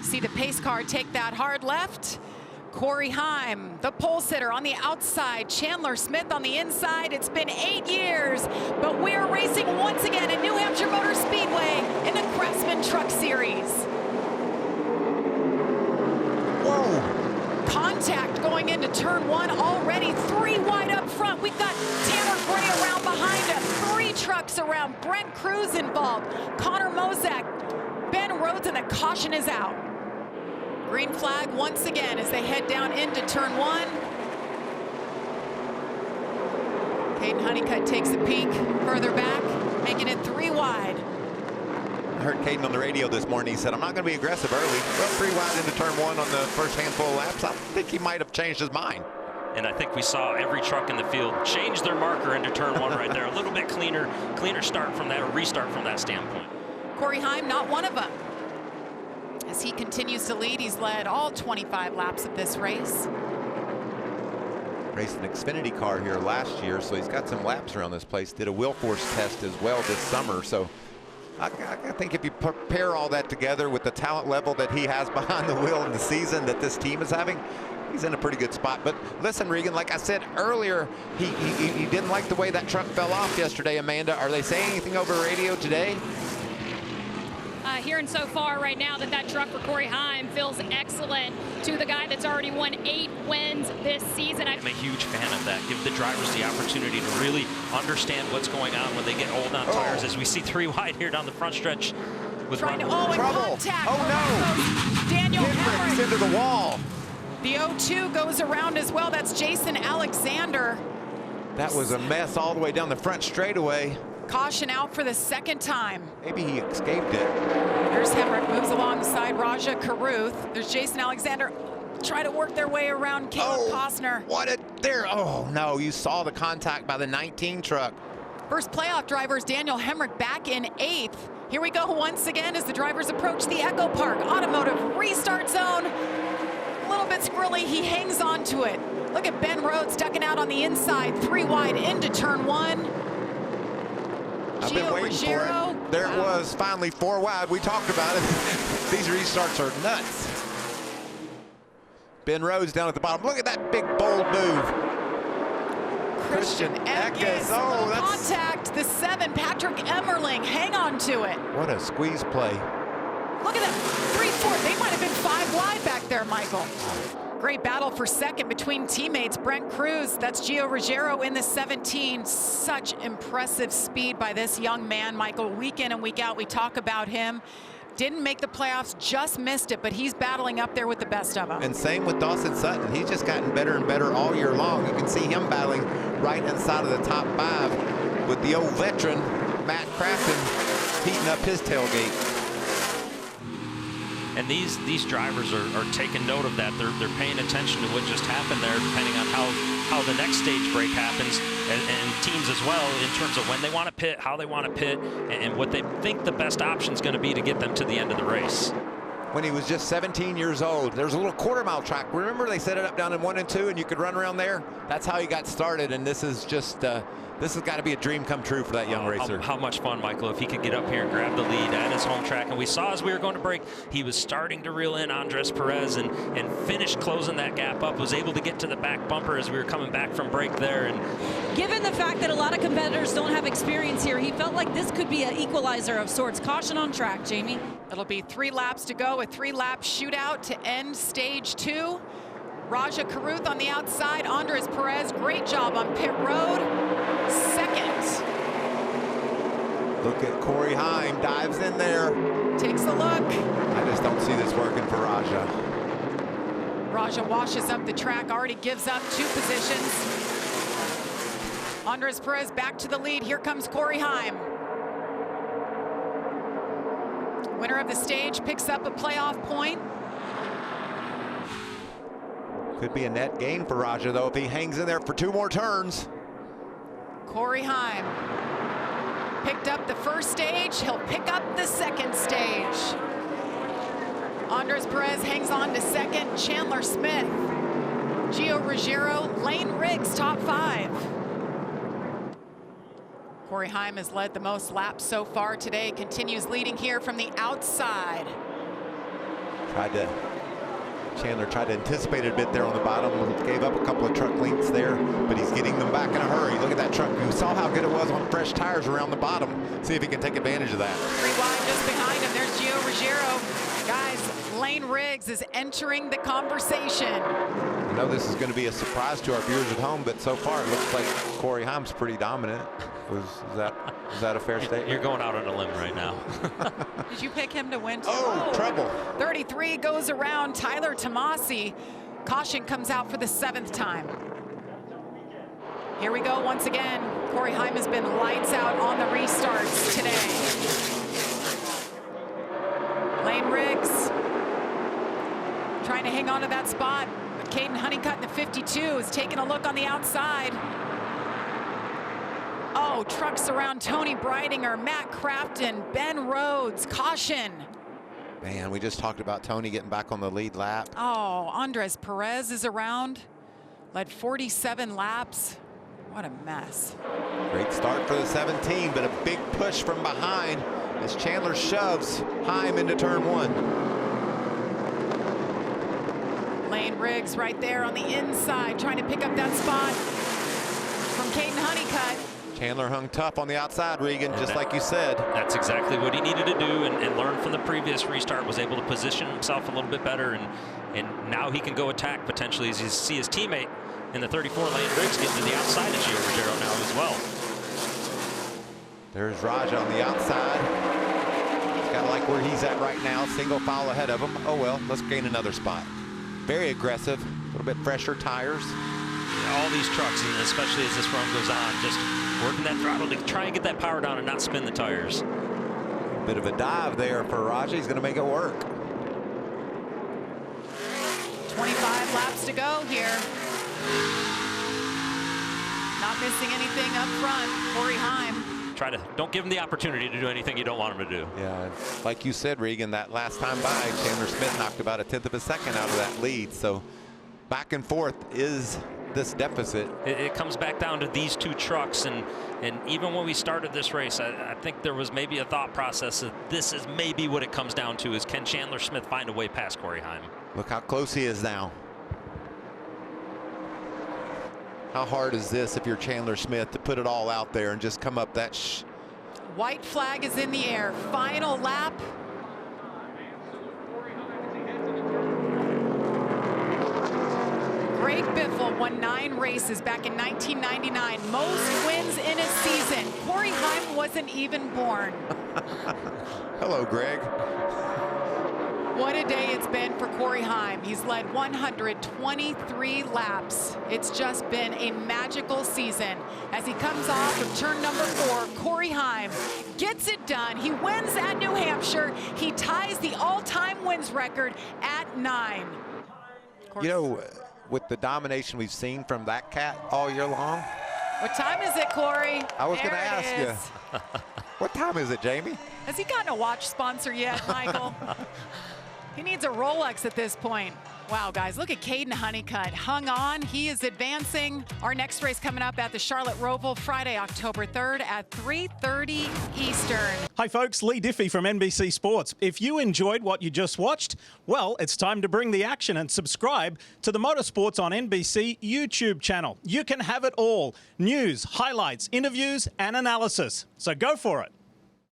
See the pace car take that hard left. Corey Heim, the pole sitter, on the outside. Chandler Smith on the inside. It's been 8 years, but we're racing once again at New Hampshire Motor Speedway in the Craftsman Truck Series. Whoa! Contact going into turn 1 already. 3 wide up front. We've got Tanner Gray around behind him. 3 trucks around. Brent Cruz involved. Connor Mozak, Ben Rhodes, and the caution is out. Green flag once again as they head down into turn 1. Caden Honeycutt takes a peek further back, making it 3 wide. I heard Caden on the radio this morning. He said, I'm not going to be aggressive early. Well, 3 wide into turn 1 on the first handful of laps. I think he might have changed his mind. And I think we saw every truck in the field change their marker into turn 1 right there. A little bit cleaner start from that, or restart from that standpoint. Corey Heim, not one of them. As he continues to lead, he's led all 25 laps of this race. Raced an Xfinity car here last year, so he's got some laps around this place. Did a Wilforce test as well this summer. So I think if you pair all that together with the talent level that he has behind the wheel in the season that this team is having, he's in a pretty good spot. But listen, Regan, like I said earlier, he didn't like the way that truck fell off yesterday, Amanda. Are they saying anything over radio today? Hearing so far right now that truck for Corey Heim feels excellent to the guy that's already won 8 wins this season. I'm a huge fan of that. Give the drivers the opportunity to really understand what's going on when they get old on tires, as we see 3 wide here down the front stretch with trying to, trouble. Contact. Oh no! Daniel Henricks into the wall. The 0-2 goes around as well. That's Jason Alexander. That was a mess all the way down the front straightaway. Caution out for the 2nd time. Maybe he escaped it. There's Hemrick, moves alongside Raja Caruth. There's Jason Alexander. Try to work their way around Caleb Costner. What a there. Oh no, you saw the contact by the 19 truck. First playoff drivers, Daniel Hemrick back in 8th. Here we go once again as the drivers approach the Echo Park Automotive restart zone. A little bit squirrely, he hangs on to it. Look at Ben Rhodes ducking out on the inside, 3 wide into turn 1. I've been waiting for it. There it was, finally 4 wide. We talked about it. These restarts are nuts. Ben Rhodes down at the bottom. Look at that big, bold move. Christian Eckes. Oh, that's contact. The 7, Patrick Emmerling. Hang on to it. What a squeeze play. Look at that. 3-4. They might have been 5 wide back there, Michael. Great battle for 2nd between teammates. Brent Cruz, that's Gio Ruggiero in the 17. Such impressive speed by this young man, Michael. Week in and week out, we talk about him. Didn't make the playoffs, just missed it, but he's battling up there with the best of them. And same with Dawson Sutton. He's just gotten better and better all year long. You can see him battling right inside of the top 5 with the old veteran, Matt Crafton, heating up his tailgate. And these drivers are taking note of that. They're paying attention to what just happened there, depending on how the next stage break happens, and teams as well, in terms of when they want to pit, how they want to pit, and what they think the best option is going to be to get them to the end of the race. When he was just 17 years old, there's a little quarter-mile track. Remember they set it up down in 1 and 2, and you could run around there? That's how he got started, and this is just this has got to be a dream come true for that young racer. How much fun, Michael, if he could get up here and grab the lead at his home track. And we saw as we were going to break, he was starting to reel in Andres Perez and finish closing that gap up, was able to get to the back bumper as we were coming back from break there. And given the fact that a lot of competitors don't have experience here, he felt like this could be an equalizer of sorts. Caution on track, Jamie. It'll be 3 laps to go, a 3-lap shootout to end stage 2. Raja Caruth on the outside, Andres Perez, great job on pit road. 2nd. Look at Corey Heim, dives in there. Takes a look. I just don't see this working for Raja. Raja washes up the track, already gives up 2 positions. Andres Perez back to the lead. Here comes Corey Heim. Winner of the stage picks up a playoff point. Could be a net gain for Raja, though, if he hangs in there for 2 more turns. Corey Heim picked up the first stage. He'll pick up the 2nd stage. Andres Perez hangs on to 2nd. Chandler Smith, Gio Ruggiero, Lane Riggs, top 5. Corey Heim has led the most laps so far today, continues leading here from the outside. Chandler tried to anticipate it a bit there on the bottom, gave up a couple of truck lengths there, but he's getting them back in a hurry. Look at that truck. You saw how good it was on fresh tires around the bottom. See if he can take advantage of that. 3 wide just behind him. There's Gio Ruggiero. Guys, Lane Riggs is entering the conversation. I know this is going to be a surprise to our viewers at home, but so far it looks like Corey Heim's pretty dominant. Is that a fair statement? You're going out on a limb right now. Did you pick him to win too? Oh, trouble. 33 goes around Tyler Tomasi. Caution comes out for the 7th time. Here we go once again. Corey Heim has been lights out on the restarts today. Lane Riggs trying to hang on to that spot. But Caden Honeycutt in the 52 is taking a look on the outside. Oh, trucks around Tony Breidinger, Matt Crafton, Ben Rhodes, caution. Man, we just talked about Tony getting back on the lead lap. Oh, Andres Perez is around, led 47 laps. What a mess. Great start for the 17, but a big push from behind as Chandler shoves Heim into turn 1. Lane Riggs right there on the inside, trying to pick up that spot from Caden Honeycutt. Chandler hung tough on the outside, Regan, just like you said. That's exactly what he needed to do and learn from the previous restart, was able to position himself a little bit better, and now he can go attack potentially as you see his teammate in the 34 Lane Riggs getting to the outside of Gio Ruggiero now as well. There's Raja on the outside. He's got to like where he's at right now, single file ahead of him. Oh well, let's gain another spot. Very aggressive, a little bit fresher tires. All these trucks, and especially as this run goes on, just working that throttle to try and get that power down and not spin the tires. Bit of a dive there for Raja. He's going to make it work. 25 laps to go here. Not missing anything up front. Corey Heim. Don't give him the opportunity to do anything you don't want him to do. Yeah, like you said, Regan, that last time by, Chandler Smith knocked about 1/10 of a second out of that lead. So back and forth is this deficit. It comes back down to these two trucks, and even when we started this race, I think there was maybe a thought process that this is maybe what it comes down to, is can Chandler Smith find a way past Corey Heim? Look how close he is now. How hard is this if you're Chandler Smith to put it all out there and just come up that White flag is in the air. Final lap. Greg Biffle won 9 races back in 1999. Most wins in a season. Corey Heim wasn't even born. Hello, Greg. What a day it's been for Corey Heim. He's led 123 laps. It's just been a magical season. As he comes off of turn number 4, Corey Heim gets it done. He wins at New Hampshire. He ties the all-time wins record at 9. You know, with the domination we've seen from that cat all year long. What time is it, Corey? I was going to There it ask is. you. What time is it, Jamie? Has he gotten a watch sponsor yet, Michael? He needs a Rolex at this point. Wow, guys, look at Caden Honeycutt. Hung on. He is advancing. Our next race coming up at the Charlotte Roval Friday, October 3rd at 3:30 Eastern. Hi, folks. Lee Diffie from NBC Sports. If you enjoyed what you just watched, well, it's time to bring the action and subscribe to the Motorsports on NBC YouTube channel. You can have it all. News, highlights, interviews, and analysis. So go for it.